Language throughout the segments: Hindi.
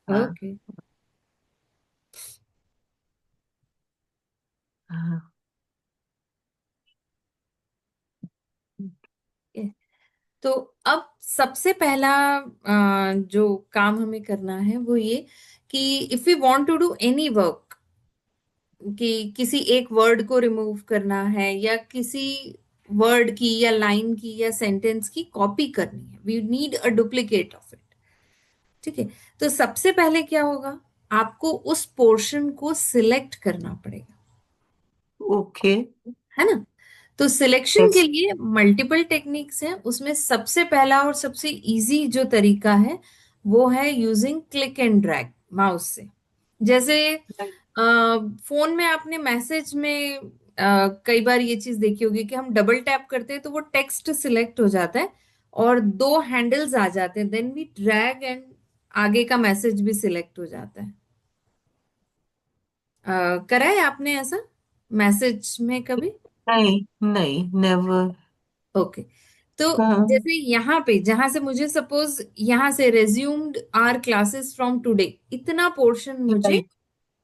हाँ। ओके। हाँ। तो अब सबसे पहला जो काम हमें करना है वो ये कि if you want to do any work, कि किसी एक वर्ड को रिमूव करना है या किसी वर्ड की या लाइन की या सेंटेंस की कॉपी करनी है, we need a duplicate of it. ठीक है। तो सबसे पहले क्या होगा, आपको उस पोर्शन को सिलेक्ट करना पड़ेगा, ओके। है ना। तो सिलेक्शन के यस। लिए मल्टीपल टेक्निक्स हैं, उसमें सबसे पहला और सबसे इजी जो तरीका है वो है using click and drag mouse से। जैसे फोन में आपने मैसेज में कई बार ये चीज देखी होगी कि हम डबल टैप करते हैं तो वो टेक्स्ट सिलेक्ट हो जाता है और दो हैंडल्स आ जाते हैं, देन वी ड्रैग एंड आगे का मैसेज भी सिलेक्ट हो जाता है। करा है आपने ऐसा मैसेज में कभी? नहीं नहीं, नेवर। ओके। तो हाँ। जैसे यहाँ पे जहां से मुझे सपोज यहाँ से resumed our classes from today, इतना पोर्शन मुझे राइट।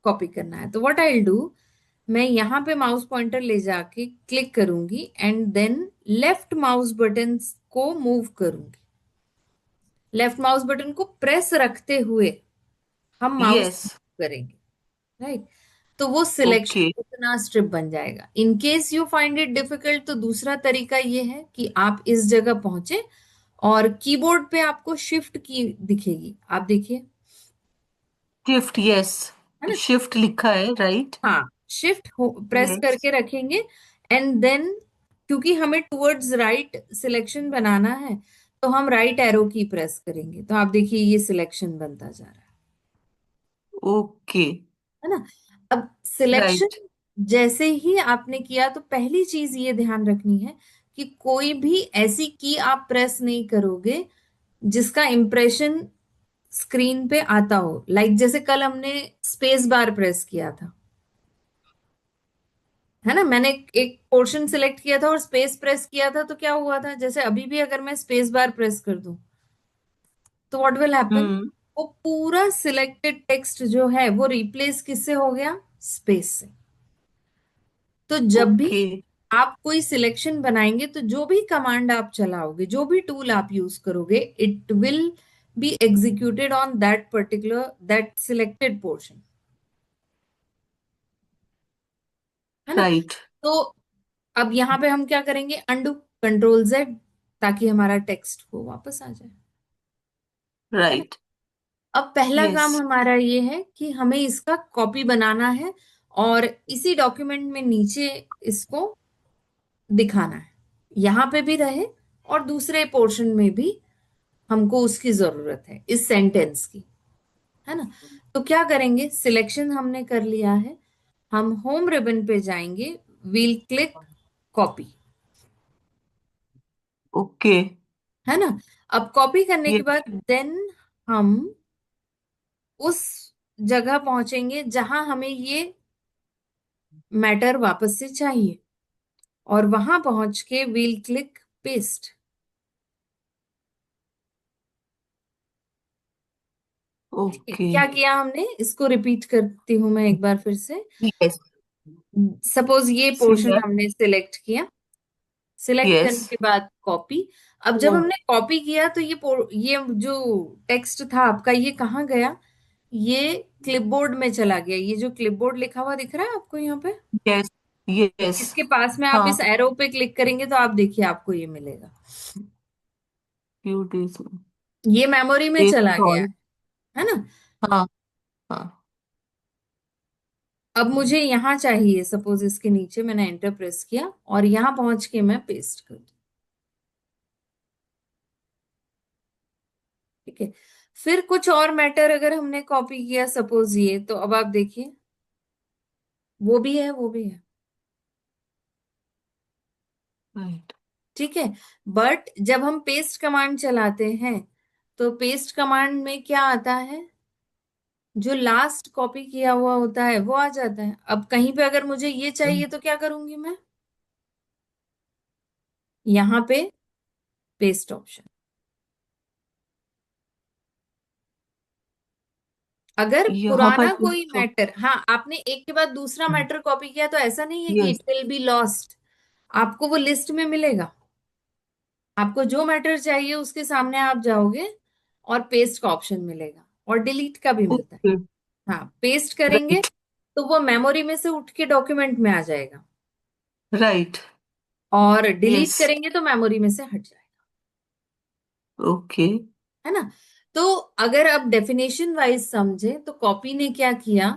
कॉपी करना है, तो व्हाट आई विल डू, मैं यहाँ पे माउस पॉइंटर ले जाके क्लिक करूंगी and then left mouse button को मूव करूंगी। लेफ्ट माउस बटन को प्रेस रखते हुए हम माउस यस। करेंगे, राइट। तो वो सिलेक्शन ओके। उतना स्ट्रिप बन जाएगा। In case you find it difficult तो दूसरा तरीका ये है कि आप इस जगह पहुंचे और कीबोर्ड पे आपको शिफ्ट की दिखेगी, आप देखिए, शिफ्ट, यस। है ना। शिफ्ट लिखा है, राइट। हाँ, शिफ्ट प्रेस यस। करके रखेंगे एंड देन, क्योंकि हमें टुवर्ड्स राइट सिलेक्शन बनाना है, तो हम राइट एरो की प्रेस करेंगे, तो आप देखिए ये सिलेक्शन बनता जा रहा ओके। है ना। अब सिलेक्शन राइट। जैसे ही आपने किया तो पहली चीज ये ध्यान रखनी है कि कोई भी ऐसी की आप प्रेस नहीं करोगे जिसका इंप्रेशन स्क्रीन पे आता हो, लाइक जैसे कल हमने स्पेस बार प्रेस किया था, है ना। मैंने एक पोर्शन सिलेक्ट किया था और स्पेस प्रेस किया था, तो क्या हुआ था, जैसे अभी भी अगर मैं स्पेस बार प्रेस कर दूं तो व्हाट विल हैपन, हम्म। वो पूरा सिलेक्टेड टेक्स्ट जो है वो रिप्लेस किससे हो गया, स्पेस से। तो जब भी ओके। आप कोई सिलेक्शन बनाएंगे तो जो भी कमांड आप चलाओगे, जो भी टूल आप यूज करोगे, it will be executed on that particular that selected portion, है ना। राइट। तो अब यहाँ पे हम क्या करेंगे, अंडू, कंट्रोल जेड, ताकि हमारा टेक्स्ट को वापस आ जाए, है ना। राइट। अब पहला यस। काम हमारा ये है कि हमें इसका कॉपी बनाना है और इसी डॉक्यूमेंट में नीचे इसको दिखाना है, यहाँ पे भी रहे और दूसरे पोर्शन में भी हमको उसकी जरूरत है इस सेंटेंस की, है ना। तो क्या करेंगे, सिलेक्शन हमने कर लिया है, हम होम रिबन पे जाएंगे, वील क्लिक कॉपी, ओके। है ना। अब कॉपी करने के यस। बाद देन हम उस जगह पहुंचेंगे जहां हमें ये मैटर वापस से चाहिए और वहां पहुंच के वील क्लिक पेस्ट। ठीक है, ओके। क्या किया हमने, इसको रिपीट करती हूं मैं एक बार फिर से। यस। सपोज ये सी पोर्शन दैट। हमने सिलेक्ट किया, सिलेक्ट यस। करने के बाद कॉपी। अब जब हमने कॉपी किया तो ये जो टेक्स्ट था आपका ये कहाँ गया, ये क्लिपबोर्ड में चला गया। ये जो क्लिपबोर्ड लिखा हुआ दिख रहा है आपको यहाँ पे, यस। यस। इसके पास में आप हाँ। इस एरो पे क्लिक करेंगे तो आप देखिए आपको ये मिलेगा, फ्यू डेज। ये मेमोरी में डेज चला गया कॉल। है ना। हाँ। हाँ। अब मुझे यहाँ चाहिए, सपोज इसके नीचे मैंने एंटर प्रेस किया और यहाँ पहुंच के मैं पेस्ट कर दूं। ठीक है। फिर कुछ और मैटर अगर हमने कॉपी किया, सपोज ये, तो अब आप देखिए वो भी है, वो भी है। राइट। ठीक है। बट जब हम पेस्ट कमांड चलाते हैं तो पेस्ट कमांड में क्या आता है, जो लास्ट कॉपी किया हुआ होता है वो आ जाता है। अब कहीं पे अगर मुझे ये चाहिए तो क्या करूंगी मैं, यहाँ पे पेस्ट ऑप्शन, अगर यहाँ पर पुराना कोई तो, मैटर, हाँ, आपने एक के बाद दूसरा मैटर कॉपी किया तो ऐसा नहीं है कि yes. It will be lost, आपको वो लिस्ट में मिलेगा। आपको जो मैटर चाहिए उसके सामने आप जाओगे और पेस्ट का ऑप्शन मिलेगा, और डिलीट का भी मिलता है। ओके। हाँ, पेस्ट करेंगे राइट। तो वो मेमोरी में से उठ के डॉक्यूमेंट में आ जाएगा, राइट। और डिलीट यस। करेंगे तो मेमोरी में से हट जाएगा। ओके। है ना? तो अगर आप डेफिनेशन वाइज समझे तो कॉपी ने क्या किया,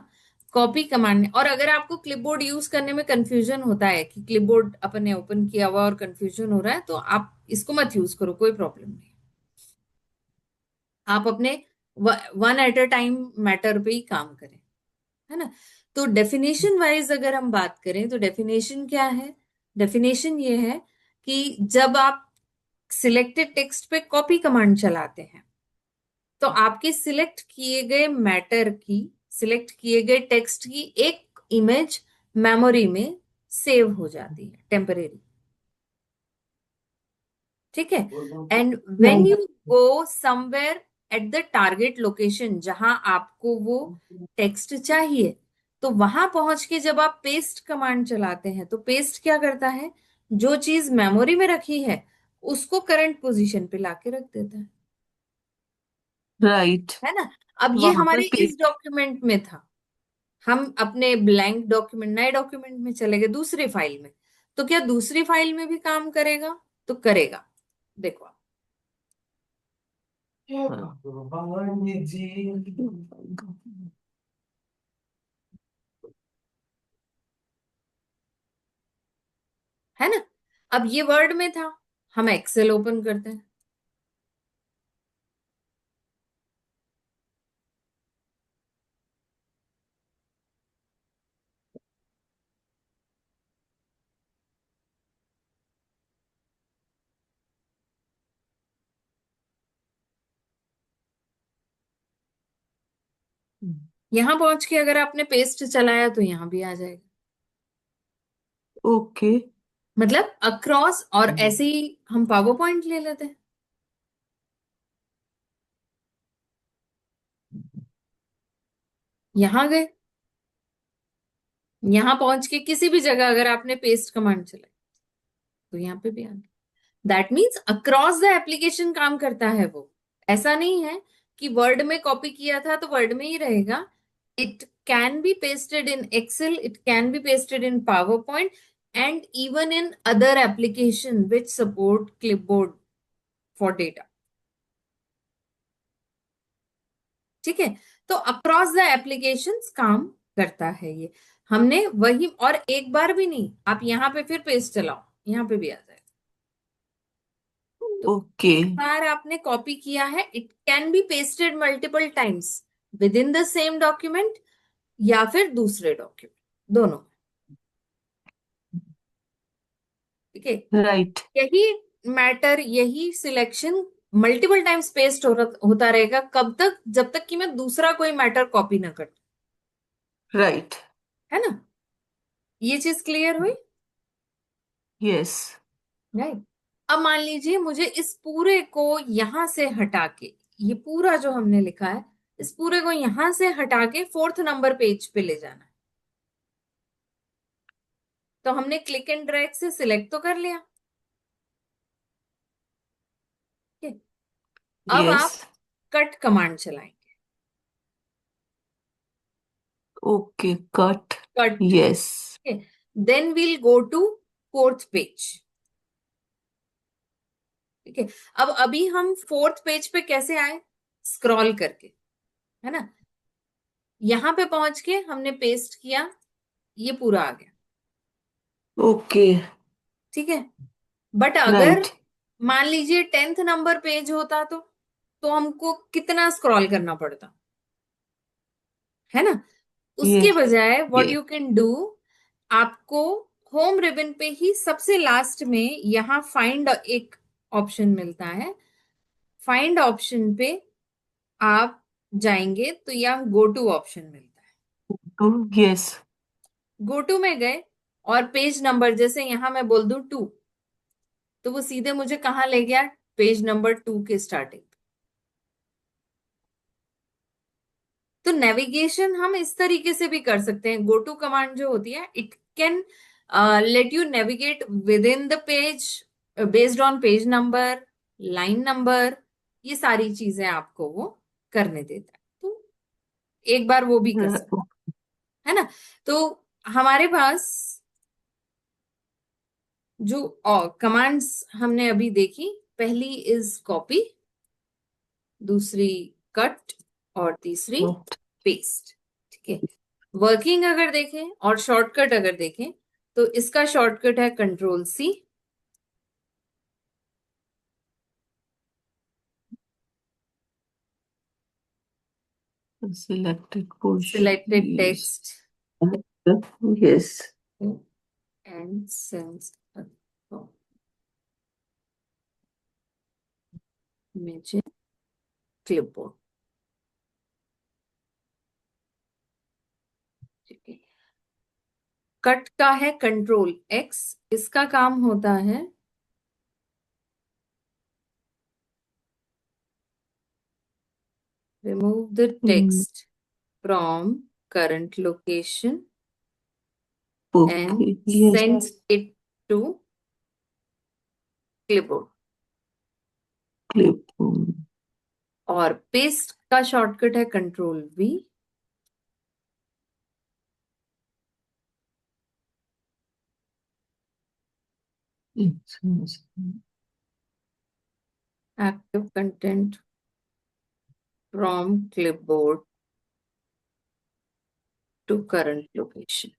कॉपी कमांड ने, और अगर आपको क्लिपबोर्ड यूज करने में कंफ्यूजन होता है कि क्लिपबोर्ड अपन ने ओपन किया हुआ और कंफ्यूजन हो रहा है, तो आप इसको मत यूज करो, कोई प्रॉब्लम नहीं। आप अपने one at a time matter पे ही काम करें। है ना? तो डेफिनेशन वाइज अगर हम बात करें तो डेफिनेशन क्या है? डेफिनेशन ये है कि जब आप सिलेक्टेड टेक्स्ट पे कॉपी कमांड चलाते हैं तो आपके सिलेक्ट किए गए मैटर की, सिलेक्ट किए गए टेक्स्ट की एक इमेज मेमोरी में सेव हो जाती है टेम्परेरी। ठीक है? And when you right. Go somewhere at the target location जहां आपको वो टेक्स्ट चाहिए, तो वहां पहुंच के जब आप पेस्ट कमांड चलाते हैं तो पेस्ट क्या करता है, जो चीज मेमोरी में रखी है उसको करंट पोजीशन पे लाके रख देता राइट। है ना? अब ये वहां पर हमारे इस पेस्ट। डॉक्यूमेंट में था, हम अपने ब्लैंक डॉक्यूमेंट, नए डॉक्यूमेंट में चले गए दूसरी फाइल में, तो क्या दूसरी फाइल में भी काम करेगा? तो करेगा। देखो आप, है ना? अब ये वर्ड में था, हम एक्सेल ओपन करते हैं। यहां पहुंच के अगर आपने पेस्ट चलाया तो यहां भी आ जाएगा। ओके। मतलब अक्रॉस, और ऐसे ही हम पावर पॉइंट ले लेते हैं। यहां गए, यहां पहुंच के किसी भी जगह अगर आपने पेस्ट कमांड चलाई तो यहाँ पे भी आ गया। That means across the application काम करता है वो। ऐसा नहीं है कि वर्ड में कॉपी किया था तो वर्ड में ही रहेगा। It can be pasted in Excel, it can be pasted in PowerPoint, and even in other application which support clipboard for data. ठीक है? तो अक्रॉस द एप्लीकेशंस काम करता है ये। हमने वही, और एक बार भी नहीं, आप यहाँ पे फिर पेस्ट चलाओ, यहाँ पे भी आ जाएगा। तो ओके। एक बार आपने कॉपी किया है, it can be pasted multiple times with in the same document या फिर दूसरे डॉक्यूमेंट, दोनों। ठीक है? राइट। यही मैटर, यही सिलेक्शन मल्टीपल टाइम्स पेस्ट होता रहेगा, कब तक? जब तक कि मैं दूसरा कोई मैटर कॉपी ना कर। राइट। है ना? ये चीज क्लियर हुई? यस। राइट। अब मान लीजिए मुझे इस पूरे को यहां से हटा के, ये पूरा जो हमने लिखा है, इस पूरे को यहां से हटा के फोर्थ नंबर पेज पे ले जाना है। तो हमने क्लिक एंड ड्रैग से सिलेक्ट तो कर लिया। ठीक है? अब यस। आप कट कमांड चलाएंगे। ओके। कट। कट। यस। ठीक है? Then we'll go to fourth page. ठीक है? अब अभी हम फोर्थ पेज पे कैसे आए? स्क्रॉल करके। है ना? यहां पे पहुंच के हमने पेस्ट किया, ये पूरा आ गया। ओके। ठीक है? बट अगर राइट। मान लीजिए 10th नंबर पेज होता तो हमको कितना स्क्रॉल करना पड़ता? है ना? उसके यस। बजाय what yes. You can do, आपको होम रिबन पे ही सबसे लास्ट में यहां फाइंड एक ऑप्शन मिलता है। फाइंड ऑप्शन पे आप जाएंगे तो यहाँ गो टू ऑप्शन मिलता है। तो यस। गो टू में गए और पेज नंबर, जैसे यहां मैं बोल दूं 2, तो वो सीधे मुझे कहाँ ले गया? पेज नंबर 2 के स्टार्टिंग। तो नेविगेशन हम इस तरीके से भी कर सकते हैं। गो टू कमांड जो होती है, it can let you navigate with in the page based on page number, line number, ये सारी चीजें आपको वो करने देता है। तो एक बार वो भी कर सकते है ना। तो हमारे पास जो कमांड्स हमने अभी देखी, पहली इज कॉपी, दूसरी कट, और तीसरी पेस्ट। ठीक है। वर्किंग अगर देखें और शॉर्टकट अगर देखें, तो इसका शॉर्टकट है control C. Selected portion. Selected Yes. Text Yes. And sends image clipboard. ठीक है। कट का है कंट्रोल एक्स, इसका काम होता है remove the Hmm. Text from current location and Okay. Yes. Send it to clipboard. Clip. और पेस्ट का शॉर्टकट है control V. Yes. Active content from clipboard to current location.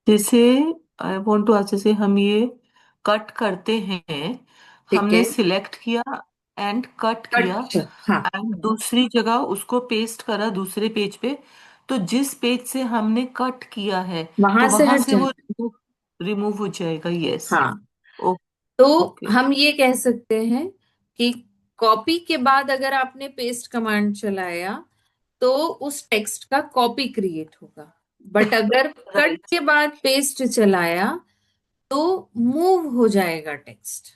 जैसे आई वांट टू आस्क, जैसे हम ये कट करते हैं, ठीक हमने है। सिलेक्ट किया एंड कट किया कट, हाँ, एंड दूसरी जगह उसको पेस्ट करा दूसरे पेज पे, तो जिस पेज से हमने कट किया है वहां तो से वहां हट से वो जाए। रिमूव हो जाएगा। यस। हाँ, तो ओके। हम ये कह सकते हैं कि कॉपी के बाद अगर आपने पेस्ट कमांड चलाया तो उस टेक्स्ट का कॉपी क्रिएट होगा। बट अगर कट राइट। के बाद पेस्ट चलाया तो मूव हो जाएगा text.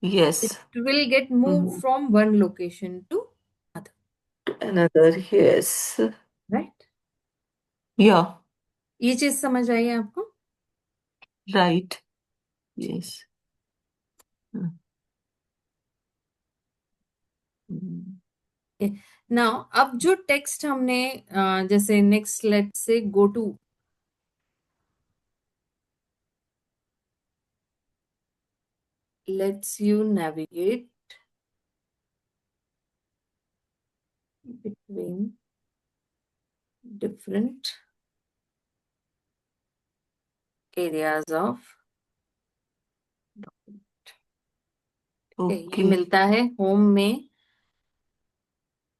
Yes. It will get move from one location to other. Another. Yes. Right. Ya. ये चीज समझ आई है आपको? राइट। यस। नाउ अब जो टेक्स्ट हमने जैसे next let's go to, let's you navigate between different areas of, ये ओके। मिलता है होम में,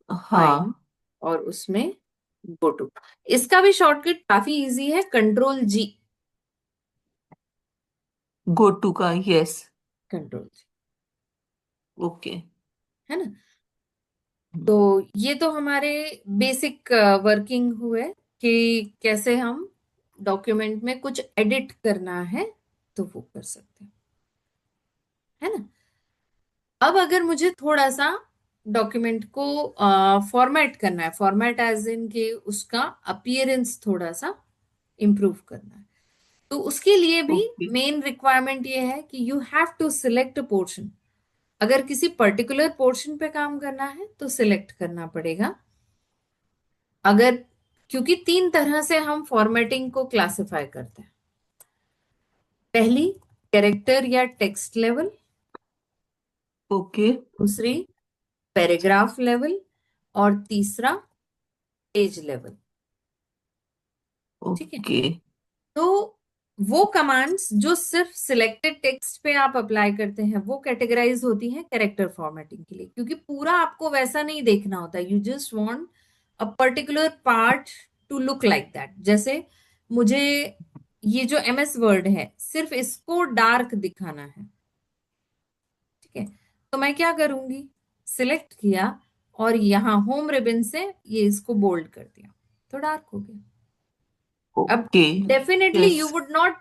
फाइल, हाँ। और उसमें गो टू। इसका भी शॉर्टकट काफी इजी है, कंट्रोल जी। गो टू का। यस। कंट्रोल जी, ओके। है ना। तो ये तो हमारे बेसिक वर्किंग हुए कि कैसे हम डॉक्यूमेंट में कुछ एडिट करना है तो वो कर सकते हैं, है ना। अब अगर मुझे थोड़ा सा डॉक्यूमेंट को फॉर्मेट करना है, फॉर्मेट एज इन के उसका अपीयरेंस थोड़ा सा इम्प्रूव करना है, तो उसके लिए भी ओके। मेन रिक्वायरमेंट ये है कि you have to select a portion. अगर किसी पर्टिकुलर पोर्शन पे काम करना है तो सिलेक्ट करना पड़ेगा। अगर, क्योंकि तीन तरह से हम फॉर्मेटिंग को क्लासिफाई करते हैं। पहली, कैरेक्टर या टेक्स्ट लेवल। ओके। दूसरी, पैराग्राफ लेवल। और तीसरा, पेज लेवल। ठीक है। ओके। तो वो कमांड्स जो सिर्फ सिलेक्टेड टेक्स्ट पे आप अप्लाई करते हैं वो कैटेगराइज होती हैं कैरेक्टर फॉर्मेटिंग के लिए, क्योंकि पूरा आपको वैसा नहीं देखना होता। You just want a particular part two look like that. जैसे मुझे ये जो एमएस वर्ड है सिर्फ इसको डार्क दिखाना है, ठीक है, तो मैं क्या करूंगी, सिलेक्ट किया और यहाँ होम रिबन से ये इसको बोल्ड कर दिया तो डार्क हो गया। अब okay. Definitely yes. You would not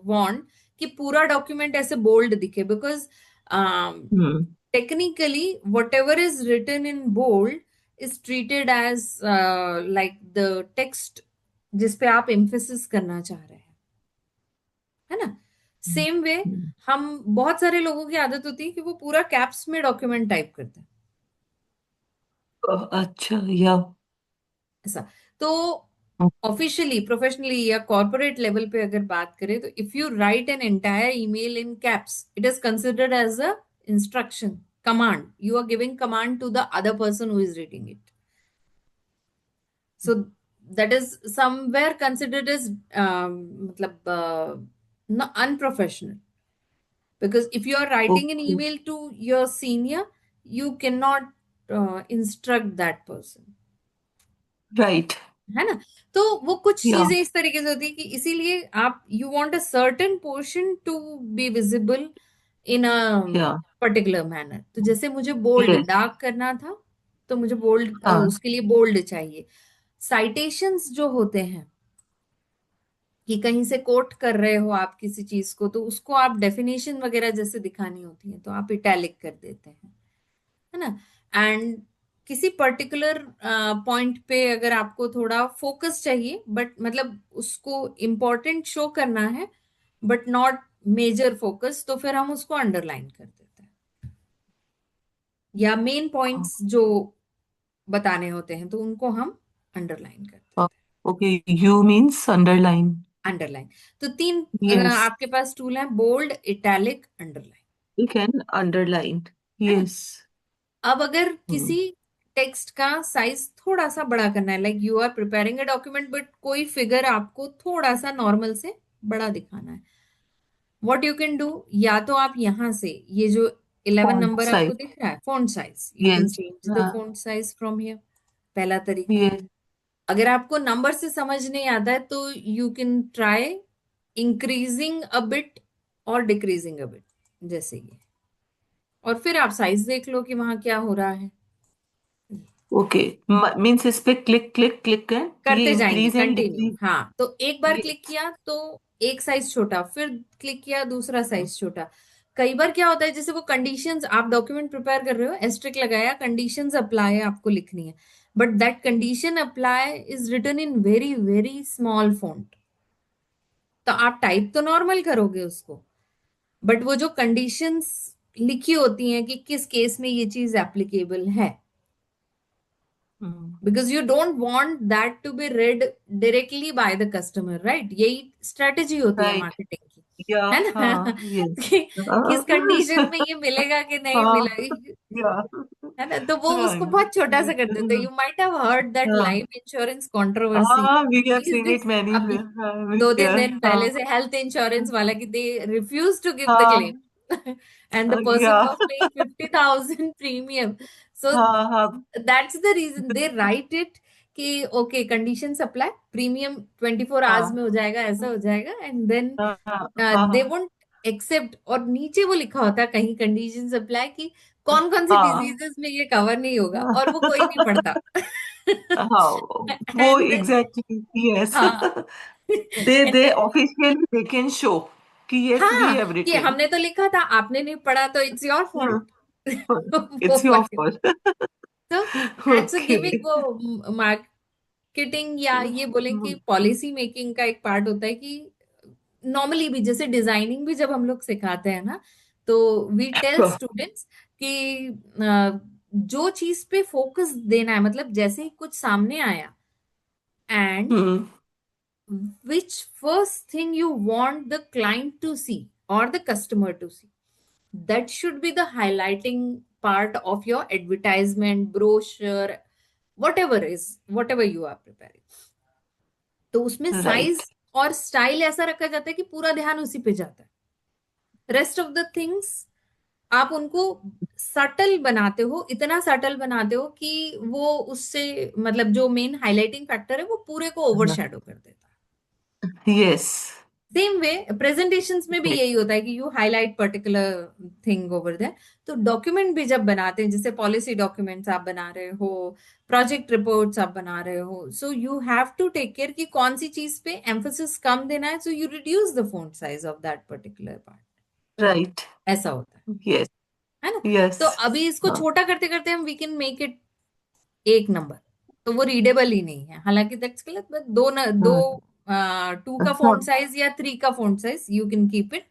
want कि पूरा डॉक्यूमेंट ऐसे बोल्ड दिखे, because hmm. Technically whatever is written in bold is treated as like the text जिस पे आप एम्फेसिस करना चाह रहे हैं, है ना। सेम वे हम, बहुत सारे लोगों की आदत होती है कि वो पूरा कैप्स में डॉक्यूमेंट टाइप करते हैं, अच्छा, या ऐसा। तो ऑफिशियली, प्रोफेशनली या कॉर्पोरेट लेवल पे अगर बात करें, तो if you write an entire email in caps, it is considered as a instruction, command, you are giving command to the other person who is reading it. So that is somewhere considered as matlab, unprofessional, because if you are writing an okay, email to your senior, you cannot instruct that person, right, है ना। तो वो कुछ या चीजें इस तरीके से होती है कि इसीलिए आप, you want a certain portion to be visible in a या पर्टिकुलर मैनर। तो जैसे मुझे बोल्ड यस, डार्क करना था, तो मुझे बोल्ड, हाँ, उसके लिए बोल्ड चाहिए। साइटेशंस जो होते हैं, कि कहीं से कोट कर रहे हो आप किसी चीज को, तो उसको आप डेफिनेशन वगैरह जैसे दिखानी होती है, तो आप इटैलिक कर देते हैं, है ना। एंड किसी पर्टिकुलर पॉइंट पे अगर आपको थोड़ा फोकस चाहिए, बट मतलब उसको इम्पोर्टेंट शो करना है बट नॉट मेजर फोकस, तो फिर हम उसको अंडरलाइन कर देते हैं, या मेन पॉइंट्स जो बताने होते हैं तो उनको हम अंडरलाइन कर देते हैं। Okay, you means underline, underline. तो तीन यस, आपके पास टूल है, bold, italic, underline. You can underline, है ना। यस, अब अगर किसी टेक्स्ट का साइज थोड़ा सा बड़ा करना है, like you are preparing a document but कोई फिगर आपको थोड़ा सा नॉर्मल से बड़ा दिखाना है, व्हाट यू कैन डू, या तो आप यहां से ये जो 11 फॉन्ट नंबर आपको साइज, दिख रहा है, font size, you can yes, change the हाँ, फॉन्ट साइज फ्रॉम हियर, पहला तरीका। यस, अगर आपको नंबर से समझ नहीं आता है, तो you can try increasing a bit और डिक्रीजिंग अ बिट, जैसे ये, और फिर आप साइज देख लो कि वहां क्या हो रहा है। ओके, मीन्स इस पे क्लिक क्लिक क्लिक कर ये करते जाएंगे इंक्रीज एंड कंटिन्यू, डिक्रीज, हाँ। तो एक बार क्लिक यस, किया तो एक साइज छोटा, फिर क्लिक किया दूसरा साइज छोटा। कई बार क्या होता है, जैसे वो कंडीशंस, आप डॉक्यूमेंट प्रिपेयर कर रहे हो, एस्ट्रिक लगाया, कंडीशंस अप्लाई आपको लिखनी है, but that condition apply is written in very very small font. तो आप टाइप तो नॉर्मल करोगे उसको, बट वो जो कंडीशंस लिखी होती हैं कि किस केस में ये चीज एप्लीकेबल है, because you don't want that to be read directly by the customer, right. यही स्ट्रेटेजी होती है राइट, मार्केटिंग की, या है ना। हाँ, यस, कि किस कंडीशन में ये मिलेगा कि नहीं हाँ, मिलेगा, या है ना। तो वो हाँ, उसको बहुत छोटा सा कर देते हैं। You might have heard that हाँ, लाइफ इंश्योरेंस कंट्रोवर्सी हाँ, we have these seen it days. Many, अभी दो तीन हियर, दिन हाँ, पहले से हेल्थ इंश्योरेंस वाला की they refuse to give the हाँ, क्लेम एंड द या person was paying 50,000 premium. So हाँ, हाँ, that's the reason they write it, कि okay condition apply, premium 24 hours में हो जाएगा, ऐसा हो जाएगा, एंड देन हाँ, हाँ, दे हाँ, वोंट एक्सेप्ट। और नीचे वो लिखा होता है कहीं कंडीशन अप्लाई की, कौन कौन सी हाँ, डिजीजेस में ये कवर नहीं होगा, और वो कोई नहीं पढ़ता। हाँ, वो एंड एग्जैक्टली, यस, हाँ दे ऑफिशियली दे कैन शो कि यस वी हाँ, हैव कि रिटेन, हमने तो लिखा था, आपने नहीं पढ़ा, तो इट्स योर फॉल्ट। वो इट्स योर वाली। फॉल्ट, तो दैट्स अ ओके, गिमिक। वो मार्केटिंग या ये बोलें कि पॉलिसी मेकिंग का एक पार्ट होता है कि नॉर्मली भी जैसे डिजाइनिंग भी जब हम लोग सिखाते हैं ना, तो वी टेल स्टूडेंट्स कि जो चीज पे फोकस देना है, मतलब जैसे ही कुछ सामने आया, and hmm, which first thing you want the client to see or the customer to see, that should be the highlighting part of your advertisement, brochure, whatever you are preparing। तो उसमें राइट, साइज और स्टाइल ऐसा रखा जाता है कि पूरा ध्यान उसी पे जाता है। रेस्ट ऑफ द थिंग्स आप उनको सटल बनाते हो, इतना सटल बनाते हो कि वो उससे, मतलब जो मेन हाईलाइटिंग फैक्टर है वो पूरे को ओवरशैडो कर देता है। यस, सेम वे प्रेजेंटेशंस में भी यही होता है कि you highlight particular thing over there. तो डॉक्यूमेंट भी जब बनाते हैं, जैसे पॉलिसी डॉक्यूमेंट्स आप बना रहे हो, प्रोजेक्ट रिपोर्ट्स आप बना रहे हो, so you have to take care कि कौन सी चीज पे एम्फोसिस कम देना है, so you reduce the font size of that particular part. Right, ऐसा होता यस, है ना। यस, तो अभी इसको छोटा करते करते हम वी कैन मेक इट एक नंबर, तो वो रीडेबल ही नहीं है। हालांकि दैट्स गलत, बट दो हाँ। 2 का हाँ। फॉन्ट साइज या 3 का font size you can keep it,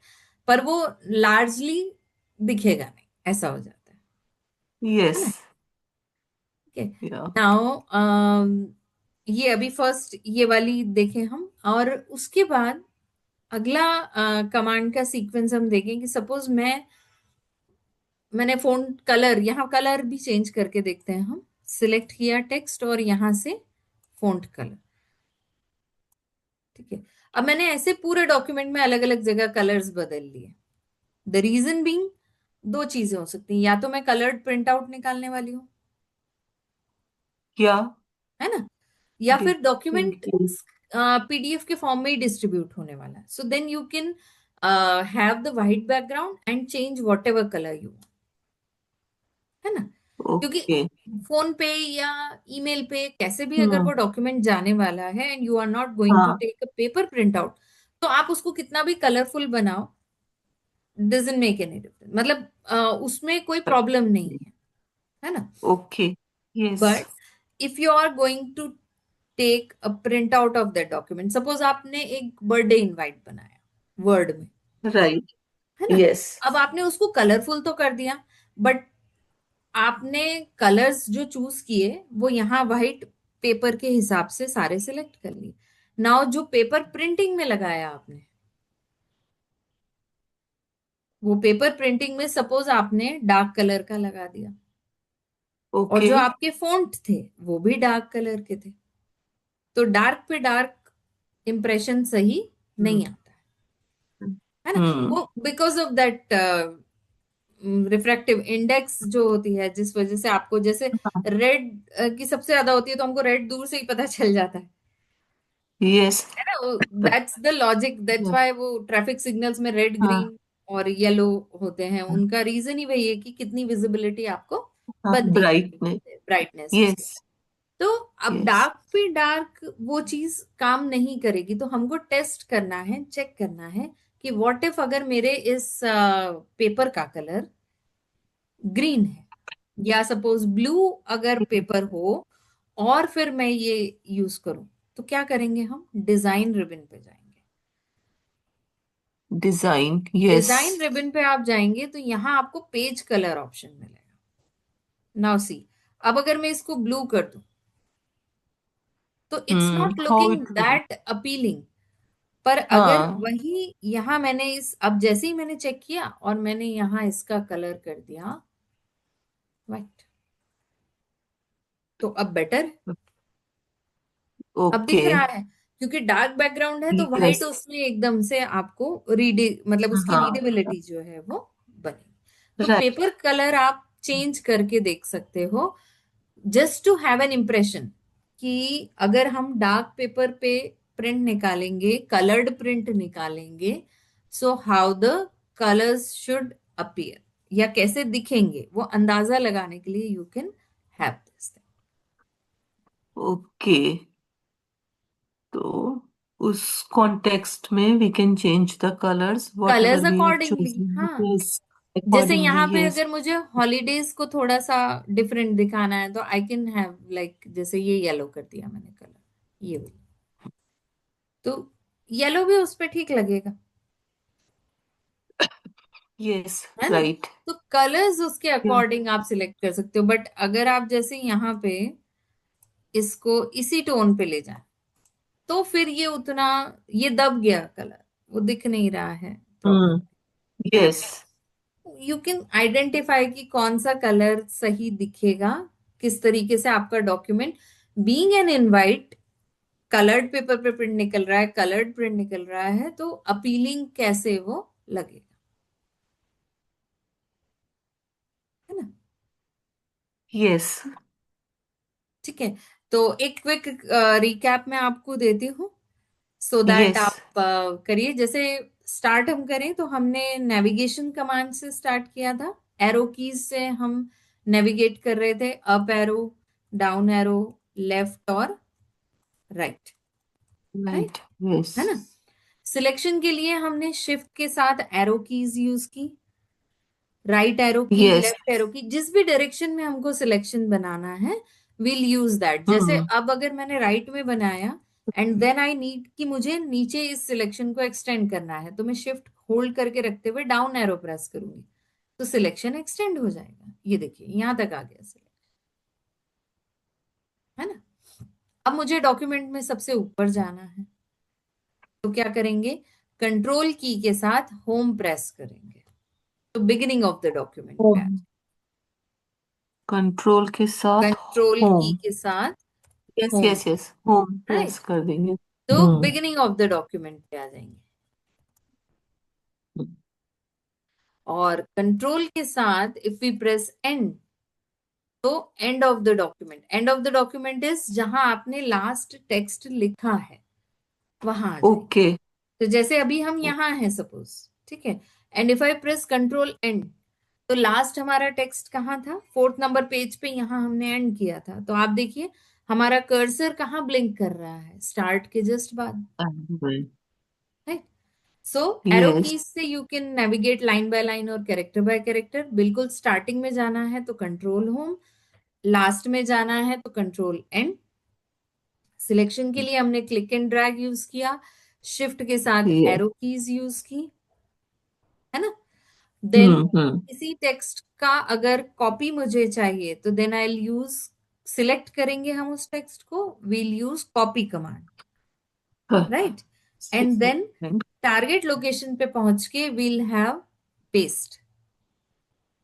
पर वो लार्जली दिखेगा नहीं, ऐसा हो जाता है यस। ना। ठीक है। या। नाउ ये अभी फर्स्ट ये वाली देखें हम, और उसके बाद अगला कमांड का सीक्वेंस हम देखें कि सपोज मैंने फोन कलर, यहाँ कलर भी चेंज करके देखते हैं हम। सिलेक्ट किया टेक्स्ट और यहाँ से फोंट कलर। ठीक है। अब मैंने ऐसे पूरे डॉक्यूमेंट में अलग अलग जगह कलर्स बदल लिए। द रीजन बीइंग, दो चीजें हो सकती हैं, या तो मैं कलर्ड प्रिंट आउट निकालने वाली हूँ, क्या? है ना, या फिर डॉक्यूमेंट डिफरेंट। पीडीएफ के फॉर्म में ही डिस्ट्रीब्यूट होने वाला है। So then you can have the white background and change whatever colour you, है ना। क्योंकि ओके। फोन पे या ईमेल पे कैसे भी अगर हम्म। वो डॉक्यूमेंट जाने वाला है and you are not going to हाँ। Take a paper print out, तो आप उसको कितना भी कलरफुल बनाओ, डजंट मेक एनी डिफरेंस, मतलब उसमें कोई प्रॉब्लम नहीं है ना। Okay. Yes. But if you are going to take a print out of that document, suppose आपने एक बर्थडे इनवाइट बनाया वर्ड में, राइट। है ना। यस। अब आपने उसको कलरफुल तो कर दिया, बट आपने कलर्स जो चूज किए वो यहाँ व्हाइट पेपर के हिसाब से सारे सिलेक्ट कर लिए। नाउ जो पेपर प्रिंटिंग में लगाया आपने, वो पेपर प्रिंटिंग में सपोज आपने डार्क कलर का लगा दिया, और ओके। जो आपके फॉन्ट थे वो भी डार्क कलर के थे, तो डार्क पे डार्क इंप्रेशन सही हम्म। नहीं आता है ना। हम्म। वो because of that refractive index जो होती है, जिस वजह से आपको जैसे रेड की सबसे ज्यादा होती है, तो हमको रेड दूर से ही पता चल जाता यस। है ना। That's the logic, that's why वो ट्रैफिक सिग्नल्स में रेड, हाँ। ग्रीन और येलो होते हैं। उनका रीजन ही वही है कि कितनी विजिबिलिटी आपको हाँ। बनती ब्राइटनेस। है, ब्राइटनेस उसकी। यस। तो अब यस। डार्क पे डार्क वो चीज काम नहीं करेगी, तो हमको टेस्ट करना है, चेक करना है कि व्हाट इफ अगर मेरे इस पेपर का कलर ग्रीन है, या सपोज ब्लू अगर पेपर हो, और फिर मैं ये यूज करूं, तो क्या करेंगे हम, डिजाइन रिबन पे जाएंगे। डिजाइन। यस। डिजाइन रिबन पे आप जाएंगे तो यहाँ आपको पेज कलर ऑप्शन मिलेगा। नाउ सी, अब अगर मैं इसको ब्लू कर दूं, तो it's not how looking it will. That appealing. पर अगर हाँ। वही यहाँ मैंने इस, अब जैसे ही मैंने चेक किया और मैंने यहाँ इसका कलर कर दिया व्हाइट, तो अब बेटर, अब ओके। दिख रहा है, क्योंकि डार्क बैकग्राउंड है तो यस। व्हाइट उसमें एकदम से आपको रीड, मतलब उसकी हाँ। रीडेबिलिटी जो है वो बनेगी। तो राइट। पेपर कलर आप चेंज करके देख सकते हो, just to have an impression कि अगर हम डार्क पेपर पे प्रिंट निकालेंगे, कलर्ड प्रिंट निकालेंगे, so how the colours should appear, या कैसे दिखेंगे, वो अंदाजा लगाने के लिए you can have this. Okay. तो उस कॉन्टेक्स्ट में we can change the colours what colours ever we have accordingly, chosen. हाँ। यस। जैसे अकॉर्डिंगली। यहाँ पे यस। अगर मुझे हॉलीडेज को थोड़ा सा डिफरेंट दिखाना है, तो आई कैन हैव लाइक, जैसे ये येलो कर दिया मैंने कलर, ये वाली, तो येलो भी उस पे ठीक लगेगा, यस। है ना। राइट। तो कलर्स उसके अकॉर्डिंग आप सिलेक्ट कर सकते हो, बट अगर आप जैसे यहाँ पे इसको इसी टोन पे ले जाए, तो फिर ये उतना, ये दब गया कलर, वो दिख नहीं रहा है प्रॉपर, हम्म। है ना। यस। यू कैन आइडेंटिफाई कि कौन सा कलर सही दिखेगा, किस तरीके से आपका document, being an invite, coloured paper पे प्रिंट निकल रहा है, कलर्ड प्रिंट निकल रहा है, तो अपीलिंग कैसे वो लगेगा, है ना। यस। ठीक है। तो एक क्विक रिकैप मैं आपको देती हूँ, सो दैट यस। आप करिए। जैसे स्टार्ट हम करें तो हमने नेविगेशन कमांड से स्टार्ट किया था, एरो कीज से हम नेविगेट कर रहे थे, up arrow, down arrow, left और राइट, राइट, राइट। यस। है ना। सिलेक्शन के लिए हमने शिफ्ट के साथ एरो कीज यूज की, राइट एरो की, यस। लेफ्ट एरो की, जिस भी डायरेक्शन में हमको सिलेक्शन बनाना है विल यूज दैट। जैसे हम्म अब अगर मैंने राइट में बनाया एंड देन आई नीड कि मुझे नीचे इस सिलेक्शन को एक्सटेंड करना है, तो मैं शिफ्ट होल्ड करके रखते हुए डाउन एरो प्रेस करूंगी, तो सिलेक्शन एक्सटेंड हो जाएगा। ये देखिए यहां तक आ गया सिलेक्शन, है ना। अब मुझे डॉक्यूमेंट में सबसे ऊपर जाना है, तो क्या करेंगे, कंट्रोल की के साथ होम प्रेस करेंगे, तो बिगिनिंग ऑफ द डॉक्यूमेंट पे आ, कंट्रोल के साथ कंट्रोल की होम। के साथ yes home, yes yes, home press right, कर देंगे। तो हम्म बिगिनिंग ऑफ द डॉक्यूमेंट पे आ जाएंगे। और कंट्रोल के साथ इफ वी प्रेस एंड, तो end of the document, end of the document is जहां आपने लास्ट टेक्स्ट लिखा है वहां आ जाएंगे। ओके। तो जैसे अभी हम यहाँ हैं सपोज, ठीक है, and if I press control and, तो लास्ट हमारा टेक्स्ट कहाँ था, फोर्थ नंबर पेज पे, यहाँ हमने एंड किया था। तो आप देखिए हमारा कर्सर कहाँ ब्लिंक कर रहा है, स्टार्ट के जस्ट बाद, राइट। सो एरो यस कीज से you can navigate line by line और कैरेक्टर बाय कैरेक्टर। बिल्कुल स्टार्टिंग में जाना है तो कंट्रोल होम, लास्ट में जाना है तो कंट्रोल एंड। सिलेक्शन के लिए हमने क्लिक एंड ड्रैग यूज किया, शिफ्ट के साथ यस। एरो कीज यूज की, है ना। देन इसी टेक्स्ट का अगर कॉपी मुझे चाहिए तो देन आई यूज, सिलेक्ट करेंगे हम उस टेक्स्ट को, we'll use copy command, right. And then target location पे पहुंच के we'll have paste,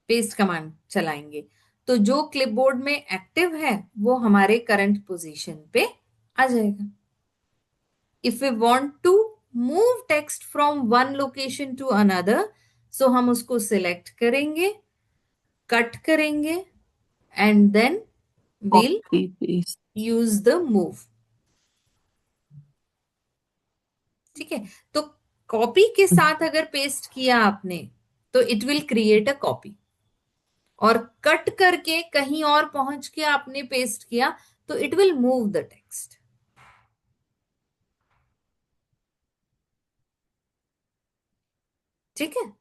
paste command चलाएंगे, तो जो क्लिपबोर्ड में एक्टिव है वो हमारे करंट पोजीशन पे आ जाएगा। If we want to move text from one location to another, so हम उसको सिलेक्ट करेंगे, कट करेंगे and then we'll copy paste. use the move, ठीक है। तो कॉपी के साथ अगर पेस्ट किया आपने तो it will create a copy, और कट करके कहीं और पहुंच के आपने पेस्ट किया तो it will move the text, ठीक है।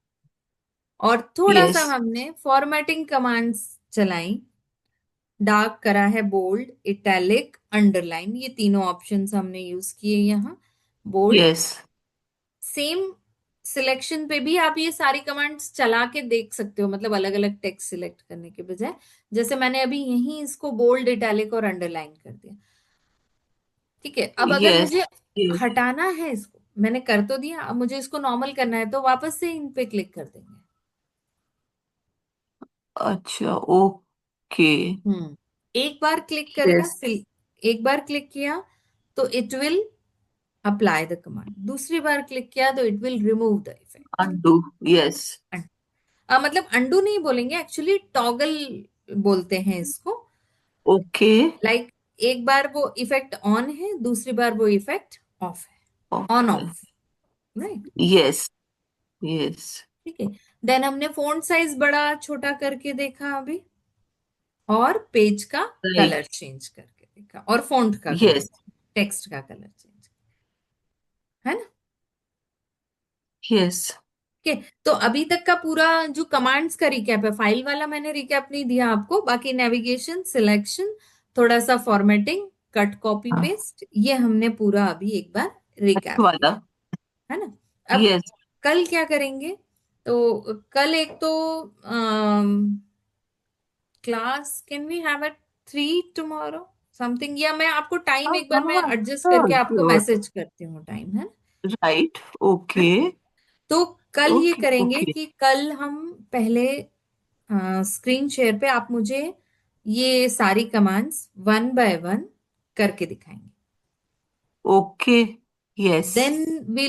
और थोड़ा सा यस हमने फॉर्मेटिंग कमांड्स चलाई, डार्क करा है, बोल्ड, इटैलिक, अंडरलाइन, ये तीनों ऑप्शंस हमने यूज किए यहाँ। Bold, yes. सेम सिलेक्शन पे भी आप ये सारी कमांड्स चला के देख सकते हो, मतलब अलग अलग टेक्स्ट सिलेक्ट करने के बजाय। जैसे मैंने अभी यहीं इसको बोल्ड, इटैलिक और अंडरलाइन कर दिया, ठीक है। अब अगर यस मुझे यस। हटाना है इसको, मैंने कर तो दिया, अब मुझे इसको नॉर्मल करना है तो वापस से इन पे क्लिक कर देंगे। अच्छा ओके। एक बार क्लिक करेगा, यस। एक बार क्लिक किया तो it will apply the command, दूसरी बार क्लिक किया तो it will remove the effect. Undo. Yes. मतलब अंडू नहीं बोलेंगे, एक्चुअली टॉगल बोलते हैं इसको। ओके। लाइक एक बार वो इफेक्ट ऑन है, दूसरी बार वो इफेक्ट ऑफ है, on okay. Of, right, yes yes. ठीक है। देन हमने फोंट साइज बड़ा छोटा करके देखा अभी, और पेज का कलर राइट। चेंज करके देखा, और फोंट का कलर, यस टेक्स्ट का कलर चेंज, है ना। यस। ओके, तो अभी तक का पूरा जो कमांड्स का रिकैप है, फाइल वाला मैंने रिकैप नहीं दिया आपको, बाकी नेविगेशन, सिलेक्शन, थोड़ा सा फॉर्मेटिंग, कट कॉपी पेस्ट, ये हमने पूरा अभी एक बार अच्छा रिकैप वाला। किया, है ना। अब यस। कल क्या करेंगे, तो कल एक तो class, can we have at 3 tomorrow something, या मैं आपको टाइम हाँ एक बार मैं हाँ एडजस्ट करके श्योर आपको श्योर। मैसेज करती हूँ टाइम, है राइट। ना। ओके तो कल ये ओके करेंगे ओके। कि कल हम पहले स्क्रीन शेयर पे आप मुझे ये सारी कमांड्स वन बाय वन करके दिखाएंगे, ओके। यस। Then we